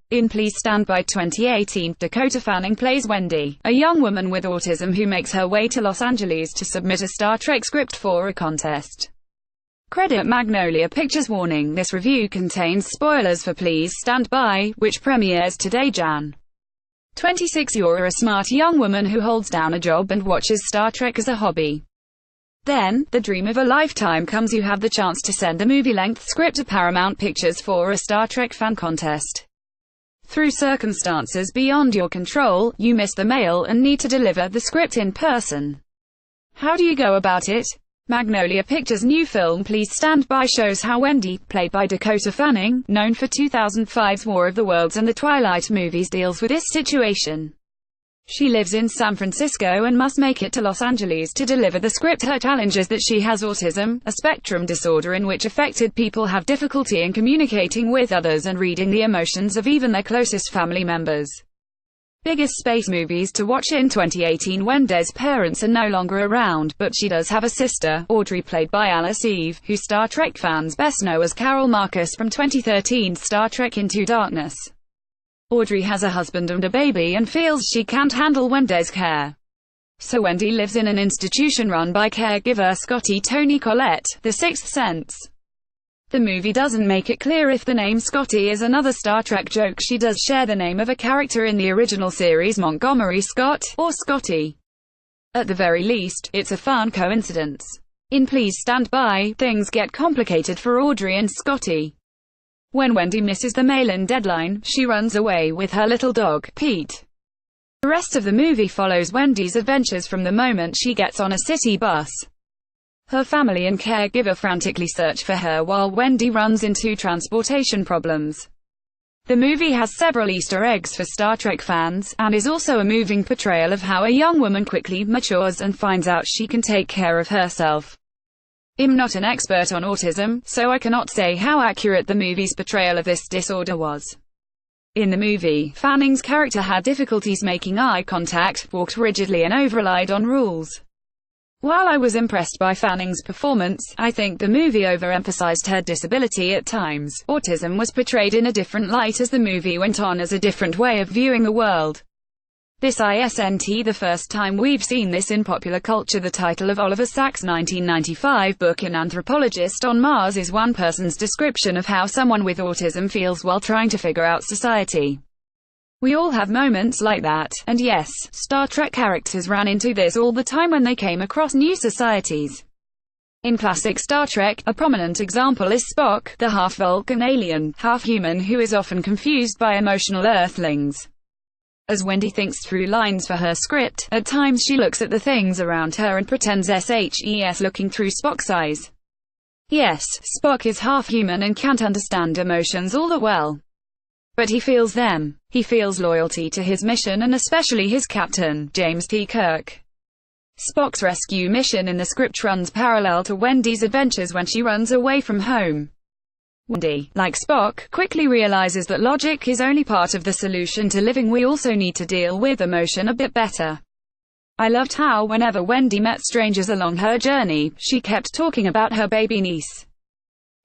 In Please Stand By 2018, Dakota Fanning plays Wendy, a young woman with autism who makes her way to Los Angeles to submit a Star Trek script for a contest. Credit Magnolia Pictures. Warning: this review contains spoilers for Please Stand By, which premieres today, Jan. 26. You're a smart young woman who holds down a job and watches Star Trek as a hobby. Then, the dream of a lifetime comes. You have the chance to send a movie-length script to Paramount Pictures for a Star Trek fan contest. Through circumstances beyond your control, you miss the mail and need to deliver the script in person. How do you go about it? Magnolia Pictures' new film Please Stand By shows how Wendy, played by Dakota Fanning, known for 2005's War of the Worlds and the Twilight movies, deals with this situation. She lives in San Francisco and must make it to Los Angeles to deliver the script. Her challenge is that she has autism, a spectrum disorder in which affected people have difficulty in communicating with others and reading the emotions of even their closest family members. Biggest space movies to watch in 2018. Wendy's parents are no longer around, but she does have a sister, Audrey, played by Alice Eve, who Star Trek fans best know as Carol Marcus from 2013's Star Trek Into Darkness. Audrey has a husband and a baby and feels she can't handle Wendy's care. So Wendy lives in an institution run by caregiver Scotty Toni Collette, The Sixth Sense. The movie doesn't make it clear if the name Scotty is another Star Trek joke. She does share the name of a character in the original series, Montgomery Scott, or Scotty. At the very least, it's a fun coincidence. In Please Stand By, things get complicated for Audrey and Scotty. When Wendy misses the mail-in deadline, she runs away with her little dog, Pete. The rest of the movie follows Wendy's adventures from the moment she gets on a city bus. Her family and caregiver frantically search for her while Wendy runs into transportation problems. The movie has several Easter eggs for Star Trek fans, and is also a moving portrayal of how a young woman quickly matures and finds out she can take care of herself. I'm not an expert on autism, so I cannot say how accurate the movie's portrayal of this disorder was. In the movie, Fanning's character had difficulties making eye contact, walked rigidly and over-relied on rules. While I was impressed by Fanning's performance, I think the movie overemphasized her disability at times. Autism was portrayed in a different light as the movie went on, as a different way of viewing the world. This isn't the first time we've seen this in popular culture. The title of Oliver Sacks' 1995 book An Anthropologist on Mars is one person's description of how someone with autism feels while trying to figure out society. We all have moments like that, and yes, Star Trek characters ran into this all the time when they came across new societies. In classic Star Trek, a prominent example is Spock, the half-Vulcan alien, half-human who is often confused by emotional Earthlings. As Wendy thinks through lines for her script, at times she looks at the things around her and pretends she's looking through Spock's eyes. Yes, Spock is half-human and can't understand emotions all that well. But he feels them. He feels loyalty to his mission and especially his captain, James T. Kirk. Spock's rescue mission in the script runs parallel to Wendy's adventures when she runs away from home. Wendy, like Spock, quickly realizes that logic is only part of the solution to living. We also need to deal with emotion a bit better. I loved how whenever Wendy met strangers along her journey, she kept talking about her baby niece.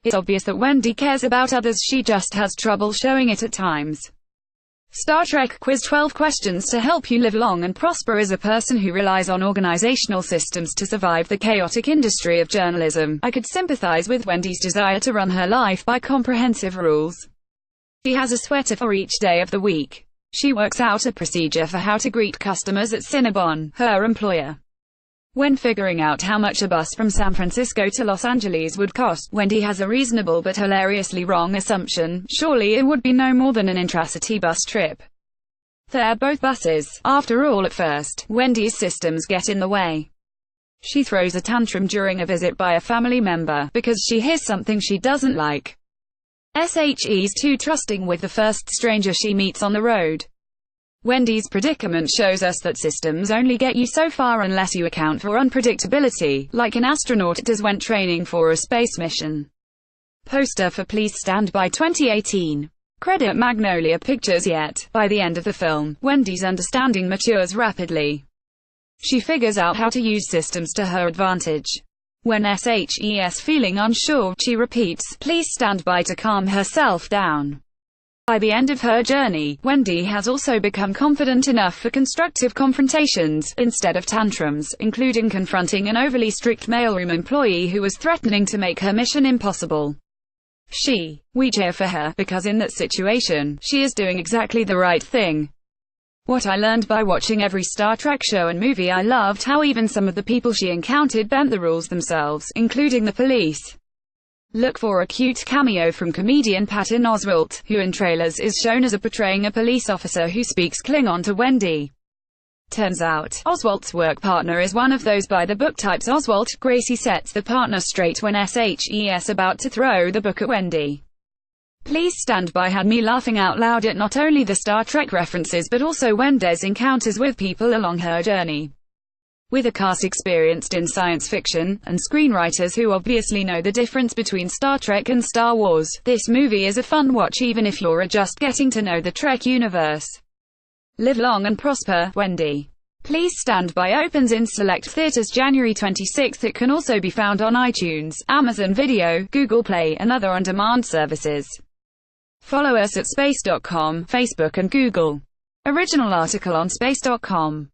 It's obvious that Wendy cares about others, she just has trouble showing it at times. Star Trek Quiz: 12 questions to help you live long and prosper. As a person who relies on organizational systems to survive the chaotic industry of journalism, I could sympathize with Wendy's desire to run her life by comprehensive rules. She has a sweater for each day of the week. She works out a procedure for how to greet customers at Cinnabon, her employer. When figuring out how much a bus from San Francisco to Los Angeles would cost, Wendy has a reasonable but hilariously wrong assumption: surely it would be no more than an intracity bus trip. They're both buses. After all, at first, Wendy's systems get in the way. She throws a tantrum during a visit by a family member, because she hears something she doesn't like. She's too trusting with the first stranger she meets on the road. Wendy's predicament shows us that systems only get you so far unless you account for unpredictability, like an astronaut does when training for a space mission. Poster for Please Stand By 2018. Credit Magnolia Pictures. Yet, by the end of the film, Wendy's understanding matures rapidly. She figures out how to use systems to her advantage. When she's feeling unsure, she repeats, "Please stand by," to calm herself down. By the end of her journey, Wendy has also become confident enough for constructive confrontations, instead of tantrums, including confronting an overly strict mailroom employee who was threatening to make her mission impossible. We cheer for her, because in that situation, she is doing exactly the right thing. What I learned by watching every Star Trek show and movie, I loved how even some of the people she encountered bent the rules themselves, including the police. Look for a cute cameo from comedian Patton Oswalt, who in trailers is shown as portraying a police officer who speaks Klingon to Wendy. Turns out, Oswalt's work partner is one of those by-the-book types. Gracie sets the partner straight when SHES about to throw the book at Wendy. Please Stand By had me laughing out loud at not only the Star Trek references but also Wendy's encounters with people along her journey. With a cast experienced in science fiction, and screenwriters who obviously know the difference between Star Trek and Star Wars, this movie is a fun watch even if you're just getting to know the Trek universe. Live long and prosper, Wendy. Please Stand By opens in select theaters January 26. It can also be found on iTunes, Amazon Video, Google Play, and other on-demand services. Follow us at space.com, Facebook and Google. Original article on space.com.